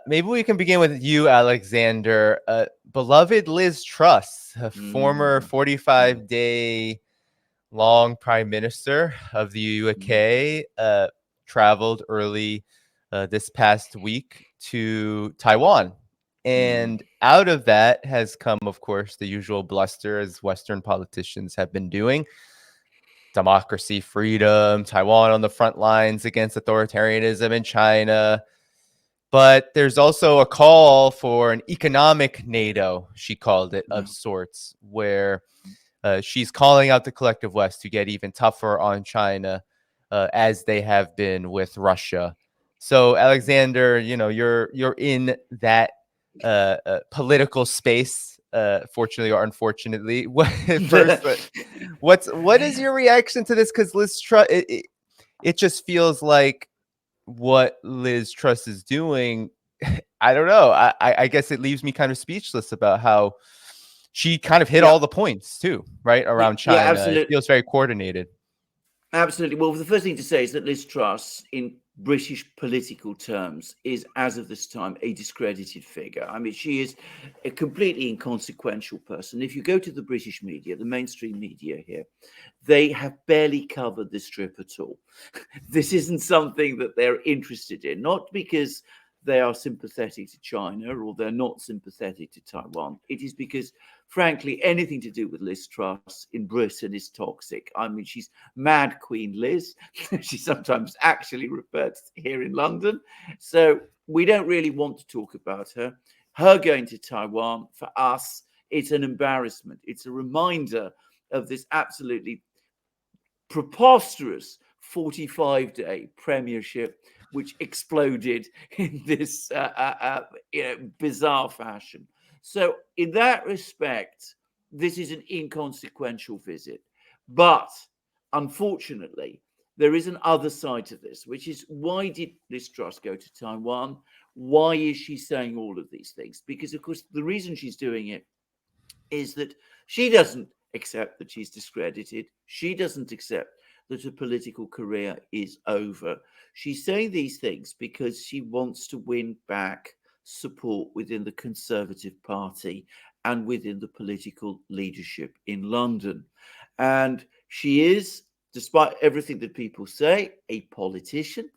Maybe we can begin with you, Alexander. Beloved Liz Truss, a former Mm, 45-day long prime minister of the mm, UK, traveled early this past week to Taiwan. mm, And out of that has come, of course, the usual bluster, as Western politicians have been doing: democracy, freedom, Taiwan on the front lines against authoritarianism in China. But there's also a call for an economic NATO, she called it, of mm. sorts, where she's calling out the collective West to get even tougher on China, as they have been with Russia. So, Alexander, you're in that political space, fortunately or unfortunately. First, what is your reaction to this? Because Liz Truss, it just feels like what Liz Truss is doing. I don't know. I guess it leaves me kind of speechless about how she kind of hit Yeah, all the points too, right, around yeah, China. It absolutely. feels very coordinated. Absolutely. Well, the first thing to say is that Liz Truss, in British political terms, is, as of this time, a discredited figure. I mean, she is a completely inconsequential person. If you go to the British media, the mainstream media here, they have barely covered this trip at all. This isn't something that they're interested in, not because they are sympathetic to China or they're not sympathetic to Taiwan. It is because, frankly, anything to do with Liz Truss in Britain is toxic. I mean, she's Mad Queen Liz. She sometimes actually referred to here in London. So we don't really want to talk about her. Her going to Taiwan, for us, it's an embarrassment. It's a reminder of this absolutely preposterous 45-day premiership, which exploded in this bizarre fashion. So, in that respect, this is an inconsequential visit. But unfortunately, there is an other side to this, which is, why did Liz Truss go to Taiwan? Why is she saying all of these things? Because, of course, the reason she's doing it is that she doesn't accept that she's discredited. She doesn't accept that her political career is over. She's saying these things because she wants to win back support within the Conservative Party and within the political leadership in London. And she is, despite everything that people say, a politician.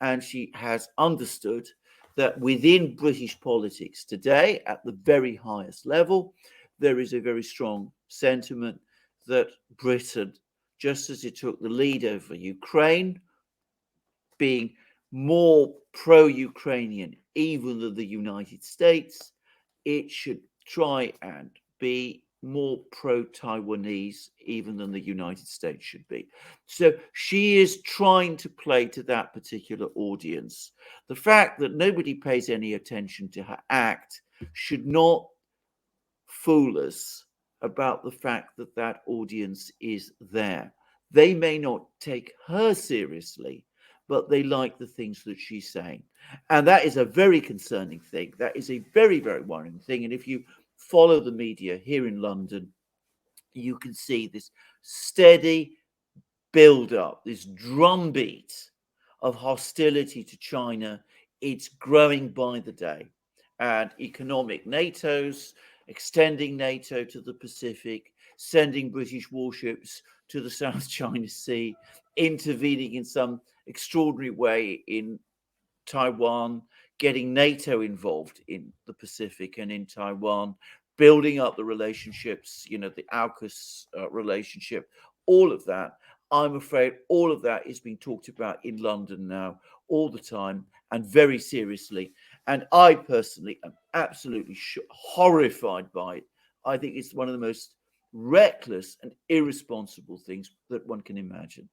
And she has understood that within British politics today, at the very highest level, there is a very strong sentiment that Britain, just as it took the lead over Ukraine, being more pro Ukrainian even than the United States, it should try and be more pro Taiwanese even than the United States should be. So she is trying to play to that particular audience. The fact that nobody pays any attention to her act should not fool us about the fact that that audience is there. They may not take her seriously, but they like the things that she's saying. And that is a very concerning thing. That is a very, very worrying thing. And if you follow the media here in London, you can see this steady build up, this drumbeat of hostility to China. It's growing by the day. And economic NATO's extending NATO to the Pacific, sending British warships to the South China Sea, intervening in some extraordinary way in Taiwan, getting NATO involved in the Pacific and in Taiwan, building up the relationships, the AUKUS relationship, all of that. I'm afraid all of that is being talked about in London now all the time and very seriously. And I personally am absolutely horrified by it. I think it's one of the most reckless and irresponsible things that one can imagine.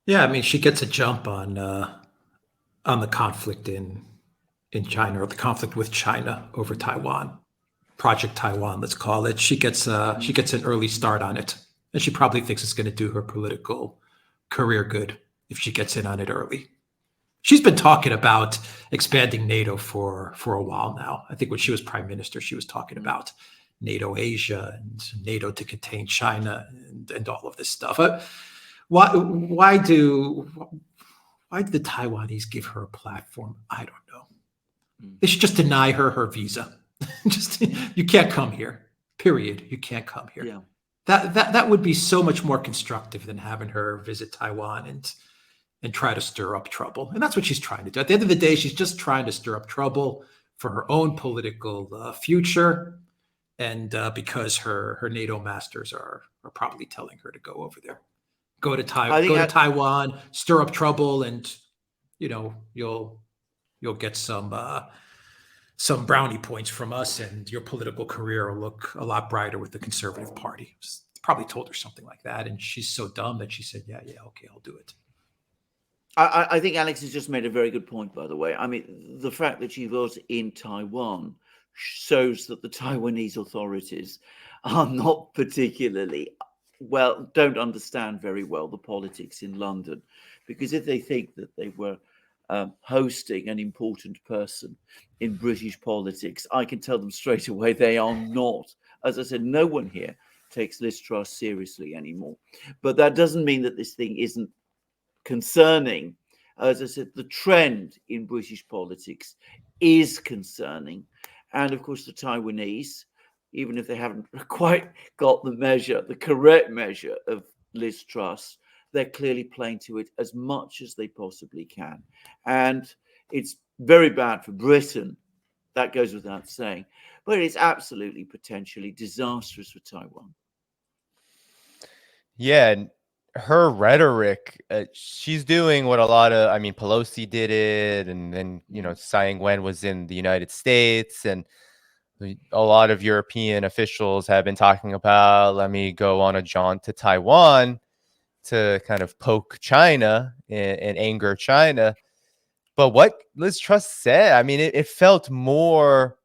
Yeah, I mean, she gets a jump on the conflict in China, or the conflict with China over Taiwan, Project Taiwan, let's call it. She gets an early start on it, and she probably thinks it's going to do her political career good if she gets in on it early. She's been talking about expanding NATO for a while now. I think when she was prime minister, she was talking about NATO Asia and NATO to contain China and all of this stuff. Why Why did the Taiwanese give her a platform? I don't know. They should just deny her visa. Just you can't come here. Period. You can't come here. Yeah. That would be so much more constructive than having her visit Taiwan and try to stir up trouble. And that's what she's trying to do. At the end of the day, she's just trying to stir up trouble for her own political future, and because her NATO masters are probably telling her to go over there, go to Taiwan, stir up trouble, and you'll get some brownie points from us, and your political career will look a lot brighter with the Conservative Party. Probably told her something like that, and she's so dumb that she said, yeah, okay, I'll do it. I think Alex has just made a very good point, by the way. I mean, the fact that she was in Taiwan shows that the Taiwanese authorities are not particularly don't understand very well the politics in London, because if they think that they were hosting an important person in British politics, I can tell them straight away they are not. As I said, no one here takes Liz Truss seriously anymore. But that doesn't mean that this thing isn't concerning. As I said, the trend in British politics is concerning. And of course, the Taiwanese, even if they haven't quite got the correct measure of Liz Truss, they're clearly playing to it as much as they possibly can. And it's very bad for Britain. That goes without saying. But it's absolutely potentially disastrous for Taiwan. Yeah, and her rhetoric, she's doing what a lot of, Pelosi did it, and then, Tsai Ing-wen was in the United States, and a lot of European officials have been talking about, let me go on a jaunt to Taiwan to kind of poke China and anger China. But what Liz Truss said, it felt more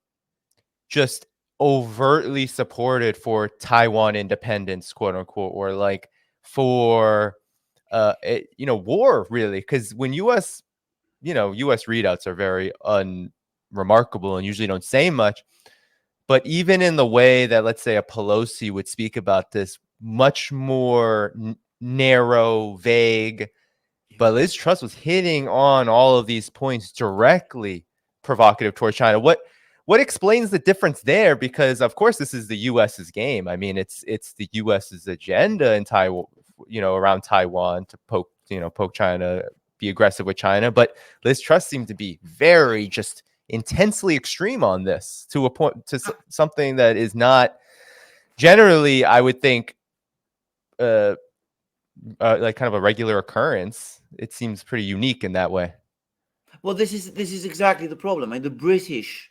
just overtly supported for Taiwan independence, quote unquote, or like for war, really, because when U.S. readouts are very unremarkable and usually don't say much, but even in the way that, let's say, a Pelosi would speak about this, much more narrow, vague, but Liz Truss was hitting on all of these points directly provocative towards China. What explains the difference there? Because of course this is the U.S.'s game. It's the U.S.'s agenda in Taiwan, around Taiwan to poke China, be aggressive with China. But Liz Truss seemed to be very just intensely extreme on this, to a point, to something that is not generally, I would think, like kind of a regular occurrence. It seems pretty unique in that way. Well, this is exactly the problem. The British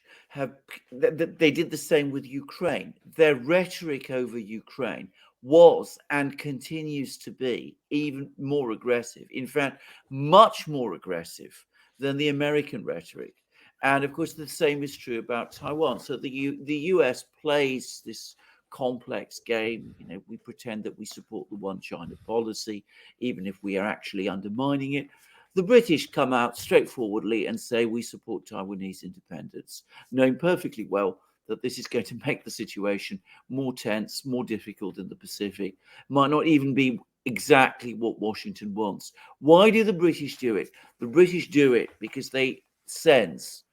they did the same with Ukraine. Their rhetoric over Ukraine was and continues to be even more aggressive. In fact, much more aggressive than the American rhetoric. And of course, the same is true about Taiwan. So the US plays this complex game. We pretend that we support the one China policy, even if we are actually undermining it. The British come out straightforwardly and say we support Taiwanese independence, knowing perfectly well that this is going to make the situation more tense, more difficult in the Pacific, might not even be exactly what Washington wants. Why do the British do it? The British do it because they sense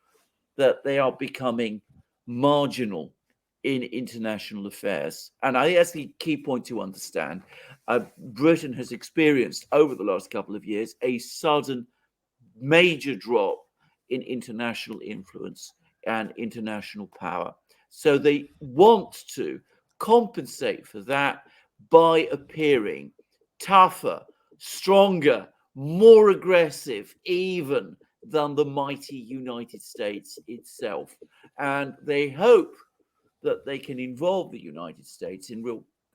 that they are becoming marginal in international affairs. And I think that's the key point to understand. Britain has experienced over the last couple of years a sudden major drop in international influence and international power. So they want to compensate for that by appearing tougher, stronger, more aggressive, even than the mighty United States itself. And they hope that they can involve the United States in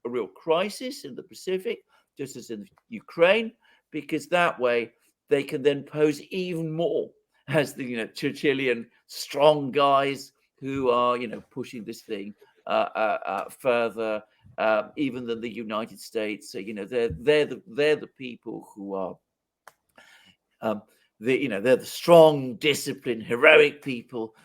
a real crisis in the Pacific, just as in Ukraine, because that way they can then pose even more as the Churchillian strong guys who are pushing this thing further, even than the United States. So they're the people who are they're the strong, disciplined, heroic people.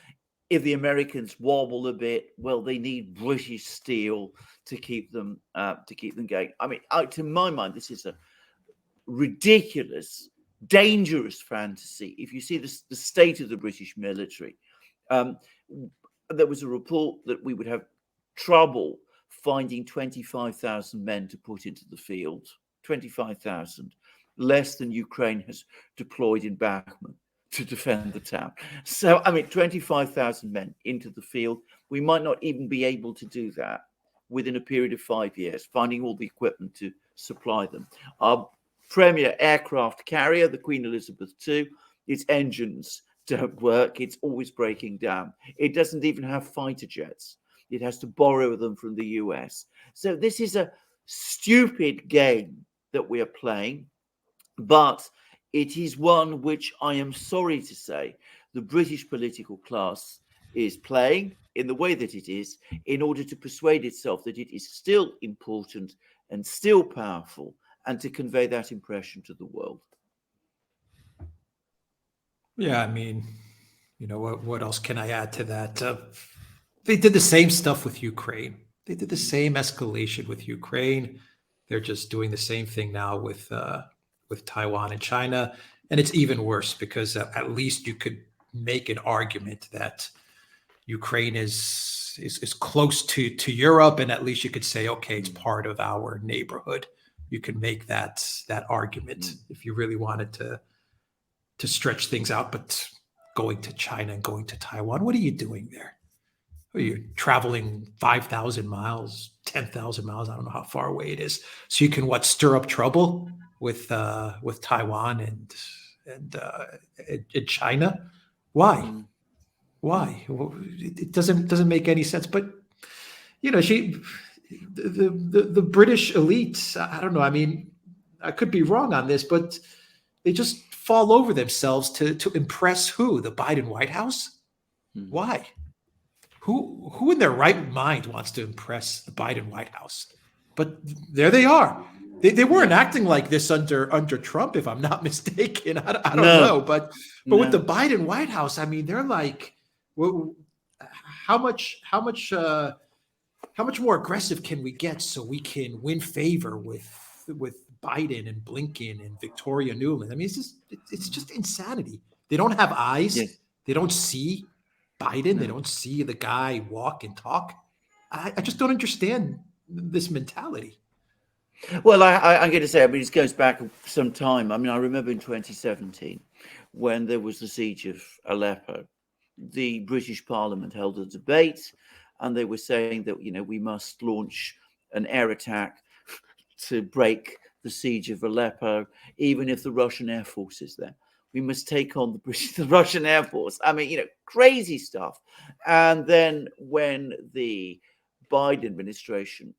If the Americans wobble a bit, well, they need British steel to keep them going. To my mind, this is a ridiculous dangerous fantasy. If you see the state of the British military, there was a report that we would have trouble finding 25,000 men to put into the field. 25,000, less than Ukraine has deployed in Bakhmut to defend the town. So, I mean, 25,000 men into the field. We might not even be able to do that within a period of 5 years, finding all the equipment to supply them. Our premier aircraft carrier, the Queen Elizabeth II, its engines don't work. It's always breaking down. It doesn't even have fighter jets. It has to borrow them from the US. So this is a stupid game that we are playing, but it is one which I am sorry to say the British political class is playing in the way that it is in order to persuade itself that it is still important and still powerful, and to convey that impression to the world. Yeah, I mean, you know, what else can I add to that? They did the same stuff with Ukraine. They did the same escalation with Ukraine. They're just doing the same thing now with Taiwan and China, and it's even worse because at least you could make an argument that Ukraine is close to Europe, and at least you could say, okay, it's part of our neighborhood. You can make that argument if you really wanted to stretch things out. But going to China and going to Taiwan, what are you doing there? Are you traveling 5,000 miles, 10,000 miles? I don't know how far away it is. So you can stir up trouble with Taiwan and China? Why? Why? It doesn't make any sense. But you know, the British elite, I don't know. I mean, I could be wrong on this, but they just fall over themselves to impress who? The Biden White House? Why? Who in their right mind wants to impress the Biden White House? But there they are. They weren't acting like this under Trump, if I'm not mistaken. I don't know, but with the Biden White House, I mean, they're like, well, how much more aggressive can we get so we can win favor with Biden and Blinken and Victoria Nuland? I mean, it's just insanity. They don't have eyes. Yes. They don't see Biden. No. They don't see the guy walk and talk. I just don't understand this mentality. Well, I'm going to say, I mean, it goes back some time. I mean, I remember in 2017, when there was the siege of Aleppo, the British Parliament held a debate, and they were saying that, you know, we must launch an air attack to break the siege of Aleppo, even if the Russian Air Force is there. We must take on the Russian Air Force. I mean, you know, crazy stuff. And then when the Biden administration,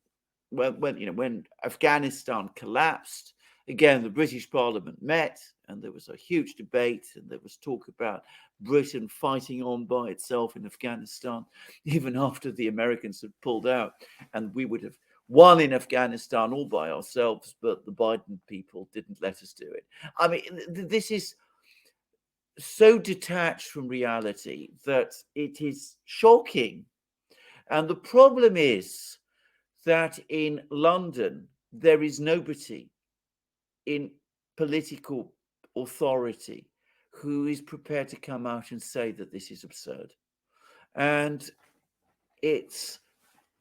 when Afghanistan collapsed, again, the British Parliament met, and there was a huge debate, and there was talk about Britain fighting on by itself in Afghanistan, even after the Americans had pulled out, and we would have won in Afghanistan all by ourselves, but the Biden people didn't let us do it. I mean, this is so detached from reality that it is shocking. And the problem is that in London, there is nobody in political authority who is prepared to come out and say that this is absurd. And it's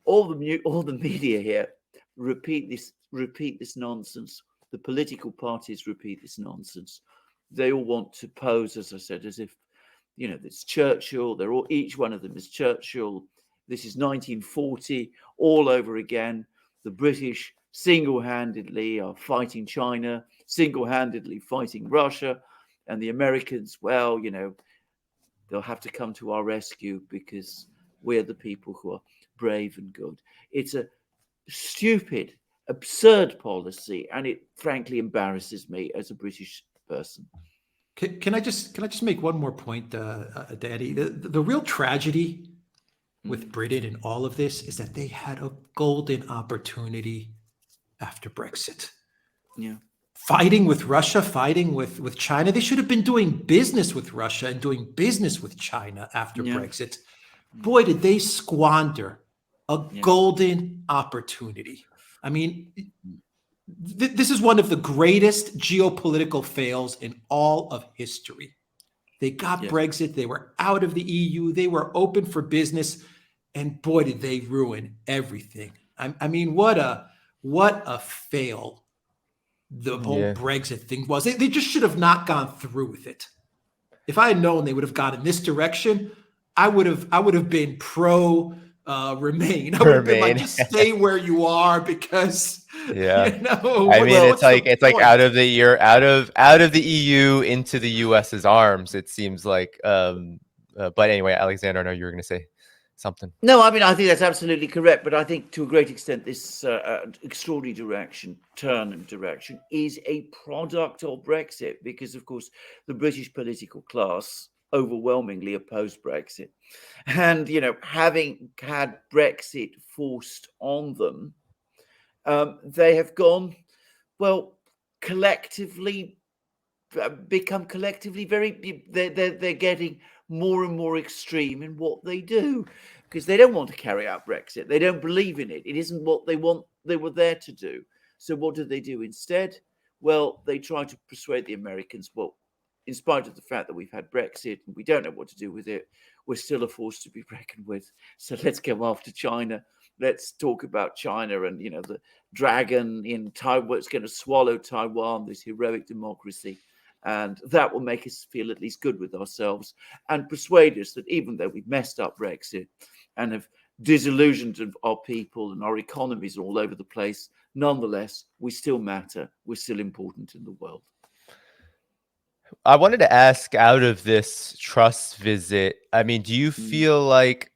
all the media here repeat this nonsense. The political parties repeat this nonsense. They all want to pose, as I said, as if, you know, it's Churchill. Each one of them is Churchill. This is 1940 all over again. The British single-handedly are fighting China, single-handedly fighting Russia, and the Americans, well, you know, they'll have to come to our rescue because we're the people who are brave and good. It's a stupid, absurd policy, and it frankly embarrasses me as a British person. Can I just make one more point, Daddy? The real tragedy with Britain and all of this is that they had a golden opportunity after Brexit. Yeah. Fighting with Russia, fighting with China. They should have been doing business with Russia and doing business with China after Brexit. Boy, did they squander a golden opportunity. I mean, This is one of the greatest geopolitical fails in all of history. They got Brexit. They were out of the EU. They were open for business. And boy, did they ruin everything. I mean, what a fail the whole Brexit thing was. They just should have not gone through with it. If I had known they would have gone in this direction, I would have been pro Remain. I would have been like, just stay where you are, because I mean, it's like out of the EU into the US's arms, it seems like. But anyway, Alexander, I know you were going to say something. No, I mean, I think that's absolutely correct. But I think to a great extent, this extraordinary turn in direction is a product of Brexit, because, of course, the British political class overwhelmingly opposed Brexit. And, having had Brexit forced on them, they have gone, become collectively they're getting more and more extreme in what they do, because they don't want to carry out Brexit. They don't believe in it. It isn't what they were there to do. So what do they do instead? Well, they try to persuade the Americans, in spite of the fact that we've had Brexit and we don't know what to do with it, we're still a force to be reckoned with. So let's go after China. Let's talk about China and, the dragon in Taiwan. It's going to swallow Taiwan, this heroic democracy. And that will make us feel at least good with ourselves and persuade us that even though we've messed up Brexit and have disillusioned our people and our economies all over the place, nonetheless, we still matter. We're still important in the world. I wanted to ask, out of this Truss visit, I mean, do you feel like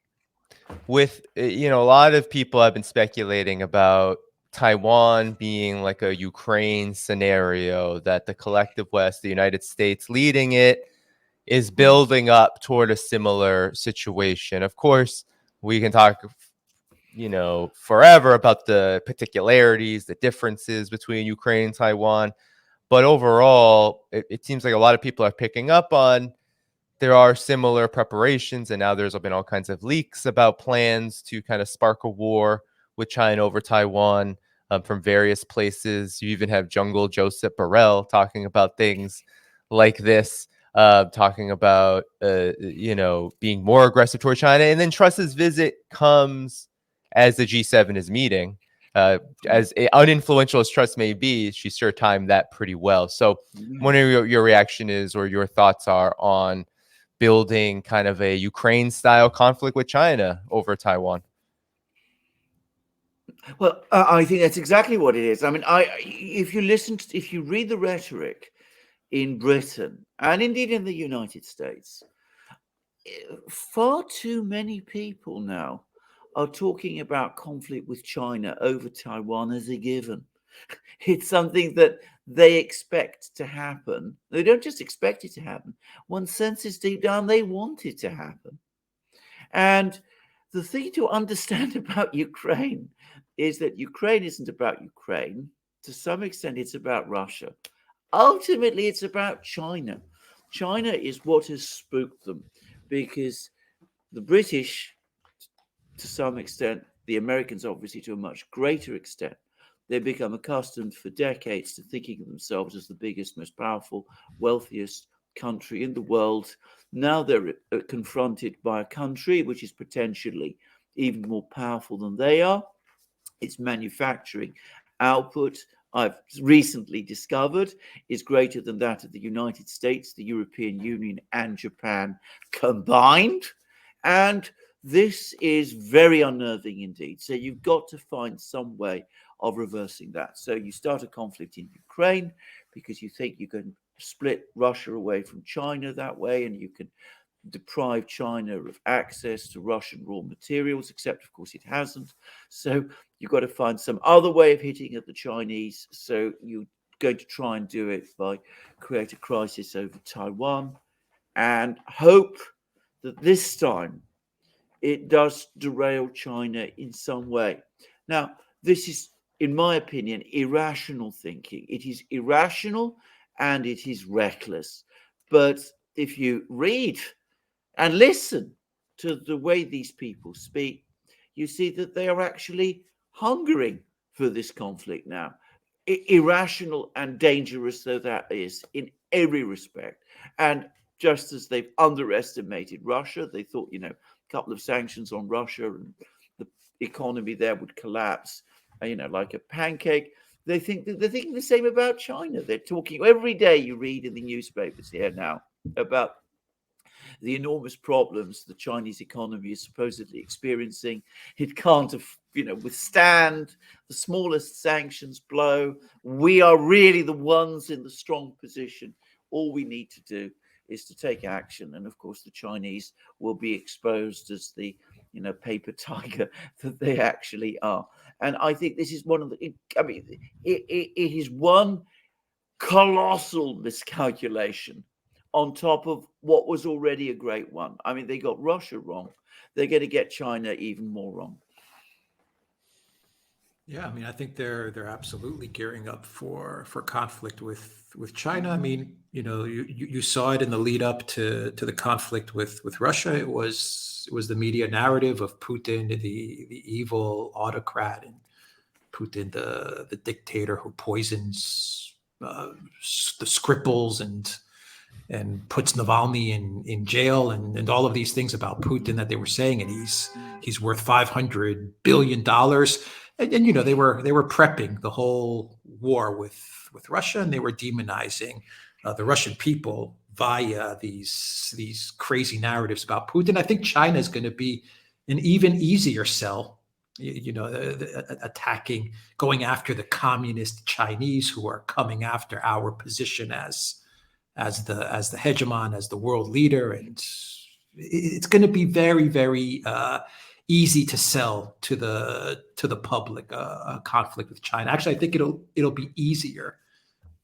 with, a lot of people have been speculating about Taiwan being like a Ukraine scenario, that the collective West, the United States leading it, is building up toward a similar situation? Of course, we can talk, forever about the particularities, the differences between Ukraine and Taiwan. But overall, it seems like a lot of people are picking up on there are similar preparations, and now there's been all kinds of leaks about plans to kind of spark a war with China over Taiwan from various places. You even have Jungle Joseph Borrell talking about things like this, talking about, being more aggressive toward China. And then Truss's visit comes as the G7 is meeting. As uninfluential as Truss may be, she sure timed that pretty well. So I'm wondering what your reaction is, or your thoughts are on building kind of a Ukraine-style conflict with China over Taiwan. Well, I think that's exactly what it is. I mean, if you read the rhetoric in Britain and indeed in the United States, far too many people now are talking about conflict with China over Taiwan as a given. It's something that they expect to happen. They don't just expect it to happen. One senses deep down they want it to happen. And the thing to understand about Ukraine is that Ukraine isn't about Ukraine. To some extent, it's about Russia. Ultimately, it's about China. China is what has spooked them, because the British, to some extent, the Americans obviously to a much greater extent, they've become accustomed for decades to thinking of themselves as the biggest, most powerful, wealthiest country in the world. Now they're confronted by a country which is potentially even more powerful than they are. Its manufacturing output, I've recently discovered, is greater than that of the United States, the European Union, and Japan combined. And this is very unnerving indeed. So you've got to find some way of reversing that. So you start a conflict in Ukraine because you think you can split Russia away from China that way, and you can deprive China of access to Russian raw materials, except of course it hasn't. So you've got to find some other way of hitting at the Chinese. So you're going to try and do it by create a crisis over Taiwan and hope that this time it does derail China in some way. Now, this is, in my opinion, irrational thinking. It is irrational and it is reckless. But if you read and listen to the way these people speak, you see that they are actually hungering for this conflict now. irrational and dangerous though that is in every respect. And just as they've underestimated Russia, they thought, a couple of sanctions on Russia and the economy there would collapse, like a pancake. They're thinking the same about China. They're talking every day. You read in the newspapers here now about the enormous problems the Chinese economy is supposedly experiencing. It can't, withstand the smallest sanctions blow. We are really the ones in the strong position. All we need to do is to take action, and of course, the Chinese will be exposed as the paper tiger that they actually are. And I think this is one of the. It is one colossal miscalculation on top of what was already a great one. I mean, they got Russia wrong. They're going to get China even more wrong. Yeah, I mean, I think they're absolutely gearing up for conflict with China. I mean, you saw it in the lead up to the conflict with Russia. It was the media narrative of Putin, the evil autocrat, and Putin, the dictator who poisons the Skripals and puts Navalny in jail, and all of these things about Putin that they were saying, and he's worth $500 billion. And they were prepping the whole war with Russia, and they were demonizing the Russian people via these crazy narratives about Putin. I think China is going to be an even easier sell, attacking, going after the communist Chinese who are coming after our position as the hegemon, as the world leader, and it's going to be very, very easy to sell to the public a conflict with China. Actually, I think it'll be easier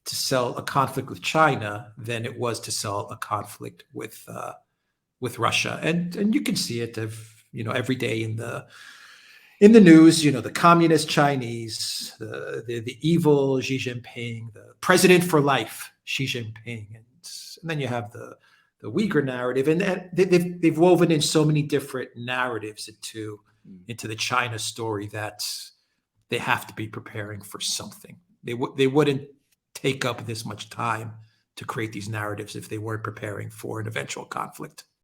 to sell a conflict with China than it was to sell a conflict with Russia, and you can see it every day in the news. The communist Chinese, the evil Xi Jinping, the president for life Xi Jinping, and then you have the Uyghur narrative, and they've woven in so many different narratives into the China story that they have to be preparing for something. They wouldn't take up this much time to create these narratives if they weren't preparing for an eventual conflict.